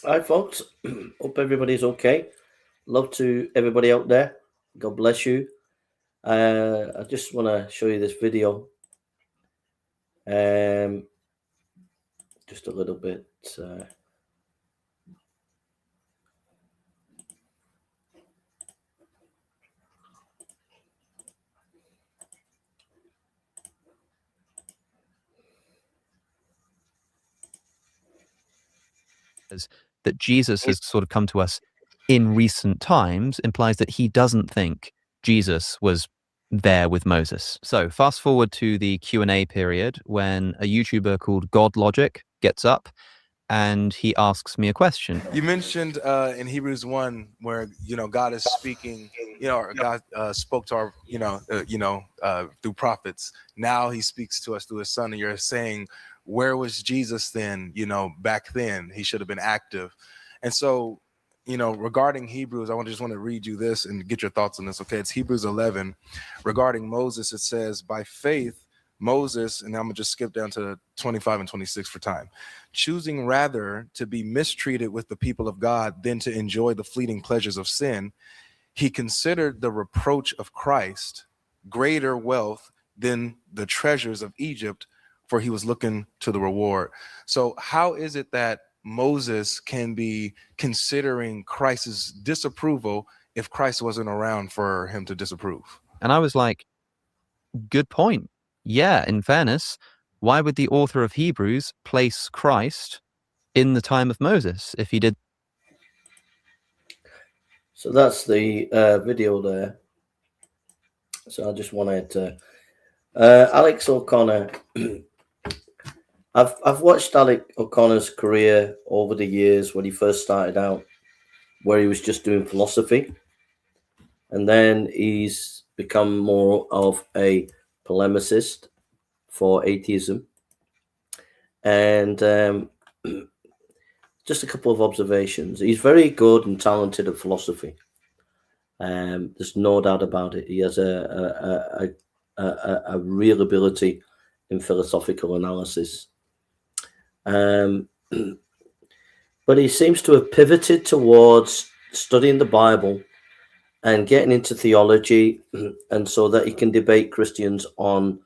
Hi, folks. Hope everybody's okay. Love to everybody out there. God bless you. I just want to show you this video. Um, just a little bit. That Jesus has sort of come to us in recent times implies that he doesn't think Jesus was there with Moses. So fast forward to the Q&A period when a YouTuber called GodLogic gets up and he asks me a question. You mentioned in Hebrews 1 where God is speaking, or God spoke to our through prophets. Now he speaks to us through his son, and you're saying, where was Jesus then? Back then he should have been active. And so regarding Hebrews, just want to read you this and get your thoughts on this. Okay, it's Hebrews 11. Regarding Moses, it says, by faith Moses, and I'm gonna just skip down to 25 and 26 for time, choosing rather to be mistreated with the people of God than to enjoy the fleeting pleasures of sin, he considered the reproach of Christ greater wealth than the treasures of Egypt, for he was looking to the reward. So how is it that Moses can be considering Christ's disapproval if Christ wasn't around for him to disapprove? And I was like, good point. Yeah, in fairness, why would the author of Hebrews place Christ in the time of Moses if he did? So that's the video there. So I just wanted to. Alex O'Connor. I've watched Alex O'Connor's career over the years when he first started out, where he was just doing philosophy, and then he's become more of a polemicist for atheism. And just a couple of observations. He's very good and talented at philosophy. There's no doubt about it. He has a real ability in philosophical analysis. But he seems to have pivoted towards studying the Bible and getting into theology, and so that he can debate Christians on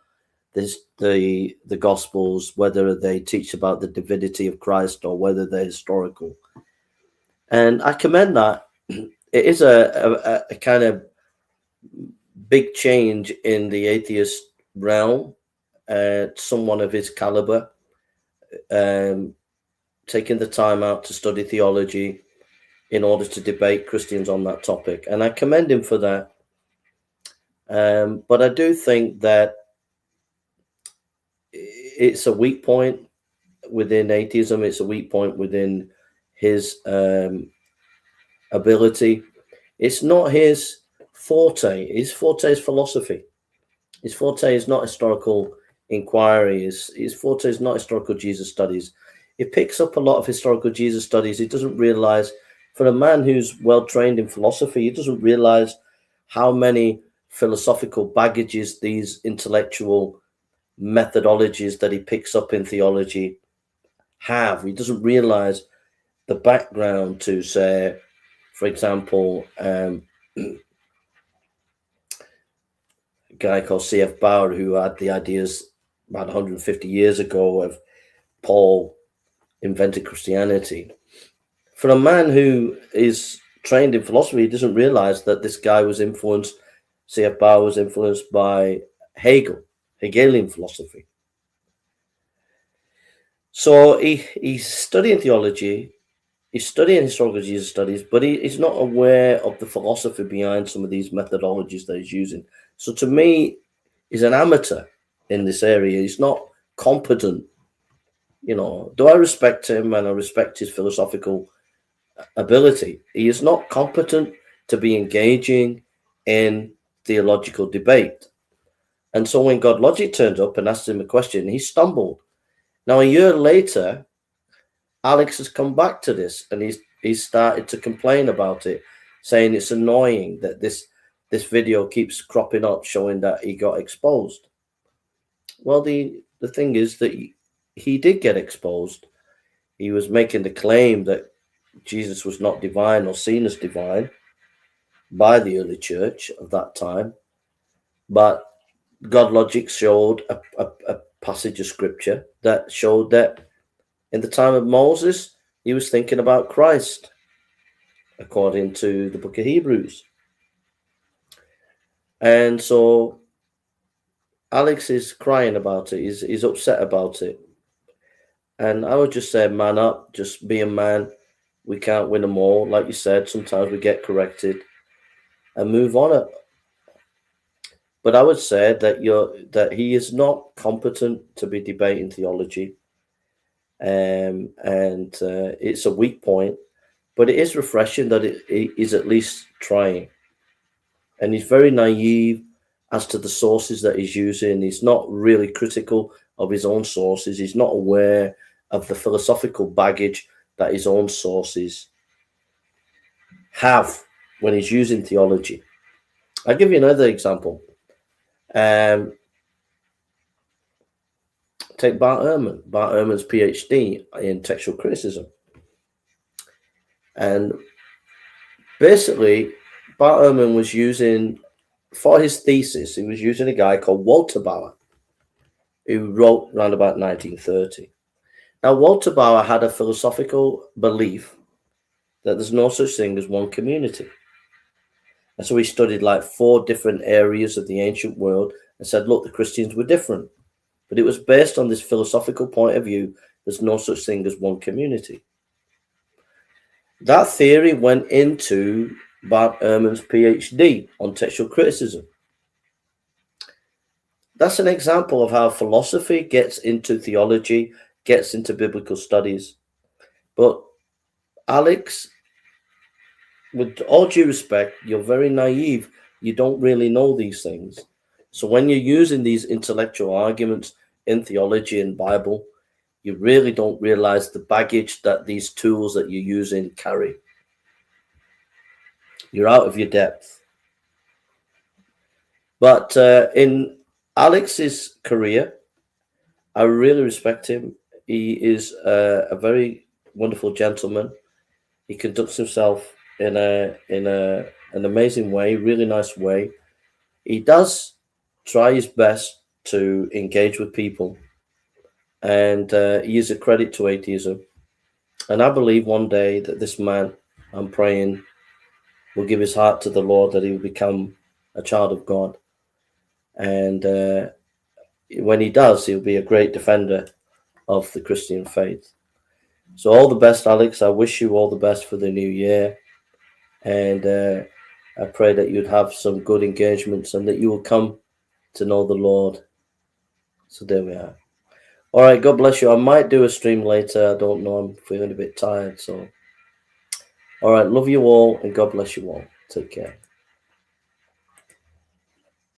the Gospels, whether they teach about the divinity of Christ or whether they're historical. And I commend that. It is a kind of big change in the atheist realm. Someone of his caliber taking the time out to study theology in order to debate Christians on that topic. And I commend him for that. But I do think that it's a weak point within atheism. It's a weak point within his ability. It's not his forte. His forte is philosophy. His forte is not historical inquiry. His forte is not historical Jesus studies. He picks up a lot of historical Jesus studies. He doesn't realize, for a man who's well trained in philosophy, he doesn't realize how many philosophical baggages these intellectual methodologies that he picks up in theology have. He doesn't realize the background to, say, for example, a guy called C.F. Bauer, who had the ideas about 150 years ago of Paul invented Christianity. For a man who is trained in philosophy, he doesn't realize that this guy was influenced, C.F. Bauer was influenced by Hegelian philosophy. So he's studying theology, he's studying historical Jesus studies, but he's not aware of the philosophy behind some of these methodologies that he's using. So to me, he's an amateur in this area. He's not competent. Do I respect him and I respect his philosophical ability? He is not competent to be engaging in theological debate. And so when GodLogic turned up and asked him a question, he stumbled. Now, a year later, Alex has come back to this and he's started to complain about it, saying it's annoying that this video keeps cropping up showing that he got exposed. Well, the thing is that he did get exposed. He was making the claim that Jesus was not divine or seen as divine by the early church of that time, but GodLogic showed a passage of scripture that showed that in the time of Moses, he was thinking about Christ, according to the book of Hebrews. And so Alex is crying about it. He's upset about it. And I would just say, man up, just be a man. We can't win them all. Like you said, sometimes we get corrected and move on. But I would say that he is not competent to be debating theology. And it's a weak point, but it is refreshing that it is at least trying. And he's very naive as to the sources that he's using. He's not really critical of his own sources. He's not aware of the philosophical baggage that his own sources have when he's using theology. I'll give you another example. Take Bart Ehrman. Bart Ehrman's PhD in textual criticism. And basically, Bart Ehrman was using, for his thesis, he was using a guy called Walter Bauer, who wrote around about 1930. Now, Walter Bauer had a philosophical belief that there's no such thing as one community. And so he studied like 4 different areas of the ancient world and said, look, the Christians were different. But it was based on this philosophical point of view, there's no such thing as one community. That theory went into Bart Ehrman's PhD on textual criticism. That's an example of how philosophy gets into theology, gets into biblical studies. But Alex, with all due respect, you're very naive. You don't really know these things. So when you're using these intellectual arguments in theology and Bible, you really don't realize the baggage that these tools that you're using carry. You're out of your depth. But in Alex's career, I really respect him. He is a very wonderful gentleman. He conducts himself in an amazing way, really nice way. He does try his best to engage with people, and he is a credit to atheism. And I believe one day that this man, I'm praying, will give his heart to the Lord, that he will become a child of God. And when he does, he'll be a great defender of the Christian faith. So all the best, Alex. I wish you all the best for the new year. And I pray that you'd have some good engagements and that you will come to know the Lord. So there we are. All right, God bless you. I might do a stream later. I don't know. I'm feeling a bit tired. So, all right, love you all and God bless you all. Take care.